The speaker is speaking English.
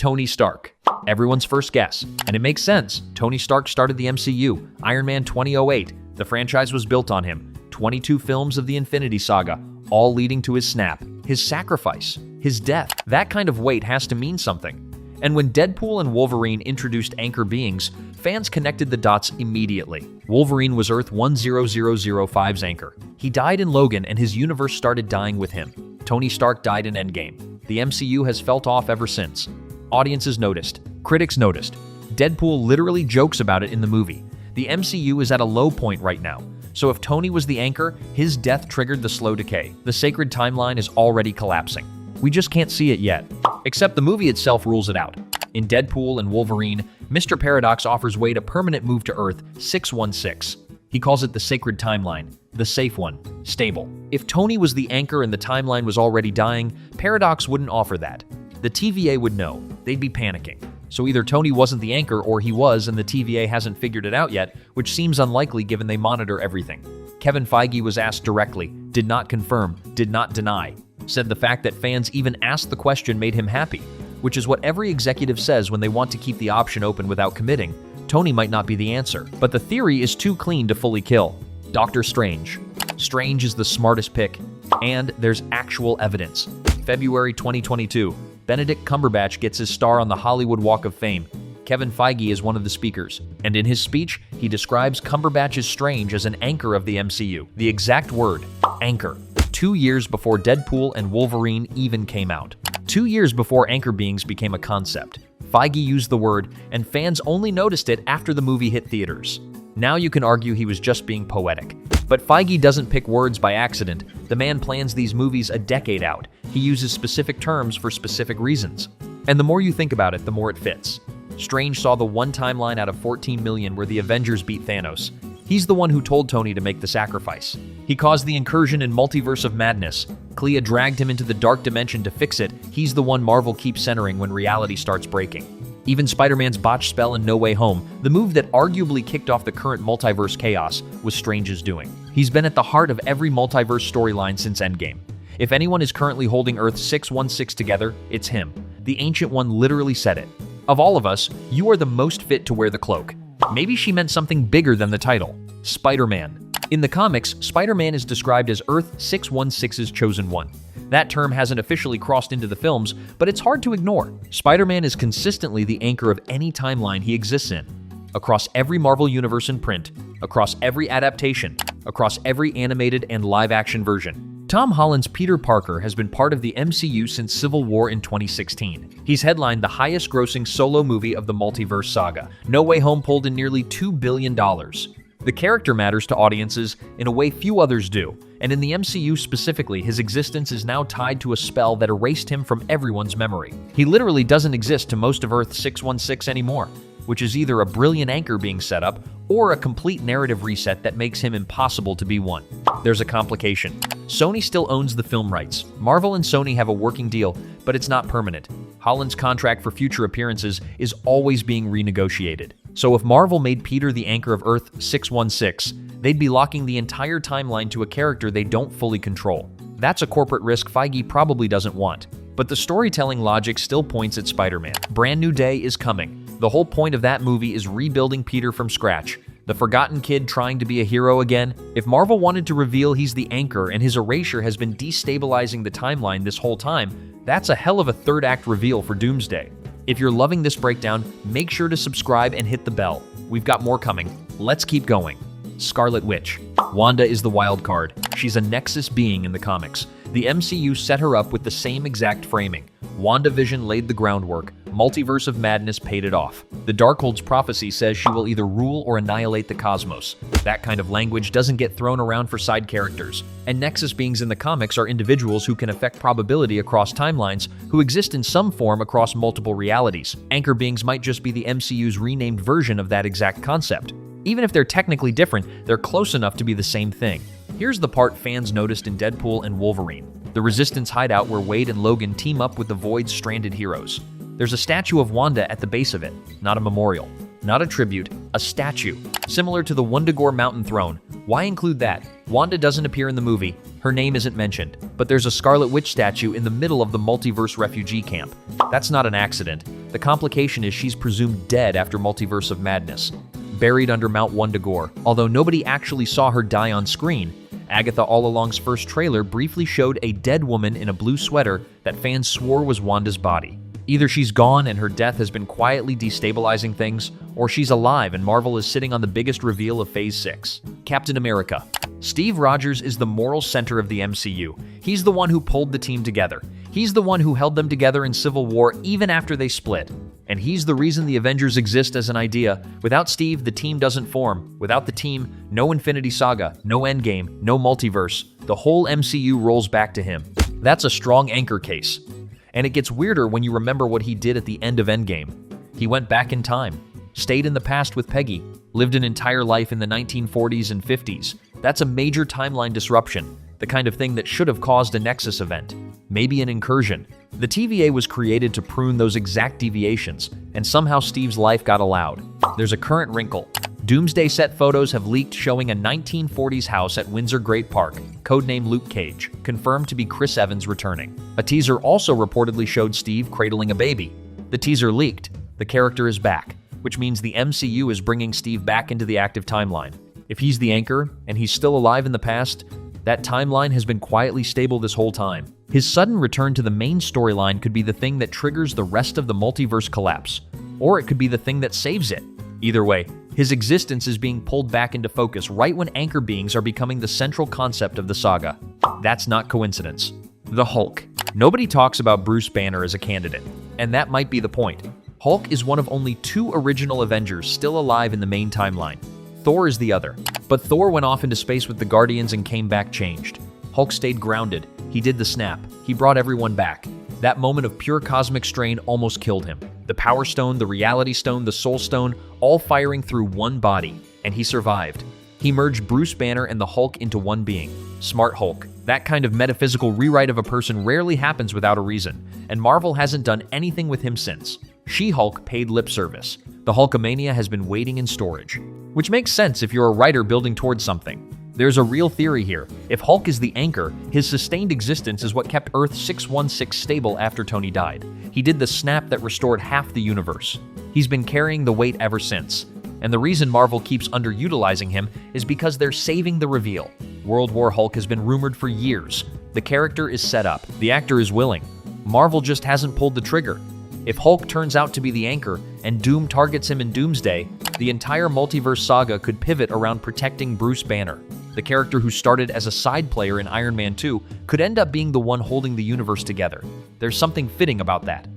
Tony Stark. Everyone's first guess. And it makes sense. Tony Stark started the MCU. Iron Man 2008. The franchise was built on him. 22 films of the Infinity Saga, all leading to his snap, his sacrifice, his death. That kind of weight has to mean something. And when Deadpool and Wolverine introduced anchor beings, fans connected the dots immediately. Wolverine was Earth 10005's anchor. He died in Logan and his universe started dying with him. Tony Stark died in Endgame. The MCU has felt off ever since. Audiences noticed. Critics noticed. Deadpool literally jokes about it in the movie. The MCU is at a low point right now. So if Tony was the anchor, his death triggered the slow decay. The sacred timeline is already collapsing. We just can't see it yet. Except the movie itself rules it out. In Deadpool and Wolverine, Mr. Paradox offers Wade a permanent move to Earth 616. He calls it the sacred timeline, the safe one, stable. If Tony was the anchor and the timeline was already dying, Paradox wouldn't offer that. The TVA would know. They'd be panicking. So either Tony wasn't the anchor or he was and the TVA hasn't figured it out yet, which seems unlikely given they monitor everything. Kevin Feige was asked directly, did not confirm, did not deny. Said the fact that fans even asked the question made him happy, which is what every executive says when they want to keep the option open without committing. Tony might not be the answer, but the theory is too clean to fully kill. Doctor Strange. Strange is the smartest pick, and there's actual evidence. February 2022, Benedict Cumberbatch gets his star on the Hollywood Walk of Fame. Kevin Feige is one of the speakers, and in his speech, he describes Cumberbatch's Strange as an anchor of the MCU. The exact word, anchor. 2 years before Deadpool and Wolverine even came out. 2 years before anchor beings became a concept. Feige used the word, and fans only noticed it after the movie hit theaters. Now you can argue he was just being poetic. But Feige doesn't pick words by accident. The man plans these movies a decade out. He uses specific terms for specific reasons. And the more you think about it, the more it fits. Strange saw the one timeline out of 14 million where the Avengers beat Thanos. He's the one who told Tony to make the sacrifice. He caused the incursion in Multiverse of Madness. Clea dragged him into the dark dimension to fix it. He's the one Marvel keeps centering when reality starts breaking. Even Spider-Man's botched spell in No Way Home, the move that arguably kicked off the current multiverse chaos, was Strange's doing. He's been at the heart of every multiverse storyline since Endgame. If anyone is currently holding Earth 616 together, it's him. The Ancient One literally said it. Of all of us, you are the most fit to wear the cloak. Maybe she meant something bigger than the title. Spider-Man. In the comics, Spider-Man is described as Earth 616's chosen one. That term hasn't officially crossed into the films, but it's hard to ignore. Spider-Man is consistently the anchor of any timeline he exists in. Across every Marvel universe in print, across every adaptation, across every animated and live-action version. Tom Holland's Peter Parker has been part of the MCU since Civil War in 2016. He's headlined the highest-grossing solo movie of the multiverse saga. No Way Home pulled in nearly $2 billion. The character matters to audiences in a way few others do, and in the MCU specifically, his existence is now tied to a spell that erased him from everyone's memory. He literally doesn't exist to most of Earth 616 anymore, which is either a brilliant anchor being set up or a complete narrative reset that makes him impossible to be one. There's a complication. Sony still owns the film rights. Marvel and Sony have a working deal, but it's not permanent. Holland's contract for future appearances is always being renegotiated. So if Marvel made Peter the anchor of Earth 616, they'd be locking the entire timeline to a character they don't fully control. That's a corporate risk Feige probably doesn't want. But the storytelling logic still points at Spider-Man. Brand New Day is coming. The whole point of that movie is rebuilding Peter from scratch. The forgotten kid trying to be a hero again. If Marvel wanted to reveal he's the anchor and his erasure has been destabilizing the timeline this whole time, that's a hell of a third act reveal for Doomsday. If you're loving this breakdown, make sure to subscribe and hit the bell. We've got more coming. Let's keep going. Scarlet Witch. Wanda is the wild card. She's a nexus being in the comics. The MCU set her up with the same exact framing. WandaVision laid the groundwork. Multiverse of Madness paid it off. The Darkhold's prophecy says she will either rule or annihilate the cosmos. That kind of language doesn't get thrown around for side characters. And nexus beings in the comics are individuals who can affect probability across timelines, who exist in some form across multiple realities. Anchor beings might just be the MCU's renamed version of that exact concept. Even if they're technically different, they're close enough to be the same thing. Here's the part fans noticed in Deadpool and Wolverine. The Resistance hideout where Wade and Logan team up with the Void's stranded heroes. There's a statue of Wanda at the base of it, not a memorial, not a tribute, a statue, similar to the Wundagore mountain throne. Why include that? Wanda doesn't appear in the movie, her name isn't mentioned, but there's a Scarlet Witch statue in the middle of the multiverse refugee camp. That's not an accident. The complication is she's presumed dead after Multiverse of Madness, buried under Mount Wundagore. Although nobody actually saw her die on screen, Agatha All Along's first trailer briefly showed a dead woman in a blue sweater that fans swore was Wanda's body. Either she's gone and her death has been quietly destabilizing things, or she's alive and Marvel is sitting on the biggest reveal of Phase 6. Captain America. Steve Rogers is the moral center of the MCU. He's the one who pulled the team together. He's the one who held them together in Civil War even after they split. And he's the reason the Avengers exist as an idea. Without Steve, the team doesn't form. Without the team, no Infinity Saga, no Endgame, no multiverse. The whole MCU rolls back to him. That's a strong anchor case. And it gets weirder when you remember what he did at the end of Endgame. He went back in time, stayed in the past with Peggy, lived an entire life in the 1940s and 50s. That's a major timeline disruption, the kind of thing that should have caused a Nexus event, maybe an incursion. The TVA was created to prune those exact deviations, and somehow Steve's life got allowed. There's a current wrinkle. Doomsday set photos have leaked showing a 1940s house at Windsor Great Park, codenamed Luke Cage, confirmed to be Chris Evans returning. A teaser also reportedly showed Steve cradling a baby. The teaser leaked. The character is back, which means the MCU is bringing Steve back into the active timeline. If he's the anchor, and he's still alive in the past, that timeline has been quietly stable this whole time. His sudden return to the main storyline could be the thing that triggers the rest of the multiverse collapse, or it could be the thing that saves it. Either way, his existence is being pulled back into focus right when anchor beings are becoming the central concept of the saga. That's not coincidence. The Hulk. Nobody talks about Bruce Banner as a candidate, and that might be the point. Hulk is one of only 2 original Avengers still alive in the main timeline. Thor is the other. But Thor went off into space with the Guardians and came back changed. Hulk stayed grounded. He did the snap. He brought everyone back. That moment of pure cosmic strain almost killed him. The Power Stone, the Reality Stone, the Soul Stone, all firing through one body. And he survived. He merged Bruce Banner and the Hulk into one being. Smart Hulk. That kind of metaphysical rewrite of a person rarely happens without a reason, and Marvel hasn't done anything with him since. She-Hulk paid lip service. The Hulkamania has been waiting in storage. Which makes sense if you're a writer building towards something. There's a real theory here. If Hulk is the anchor, his sustained existence is what kept Earth 616 stable after Tony died. He did the snap that restored half the universe. He's been carrying the weight ever since. And the reason Marvel keeps underutilizing him is because they're saving the reveal. World War Hulk has been rumored for years. The character is set up. The actor is willing. Marvel just hasn't pulled the trigger. If Hulk turns out to be the anchor and Doom targets him in Doomsday, the entire multiverse saga could pivot around protecting Bruce Banner. The character who started as a side player in Iron Man 2 could end up being the one holding the universe together. There's something fitting about that.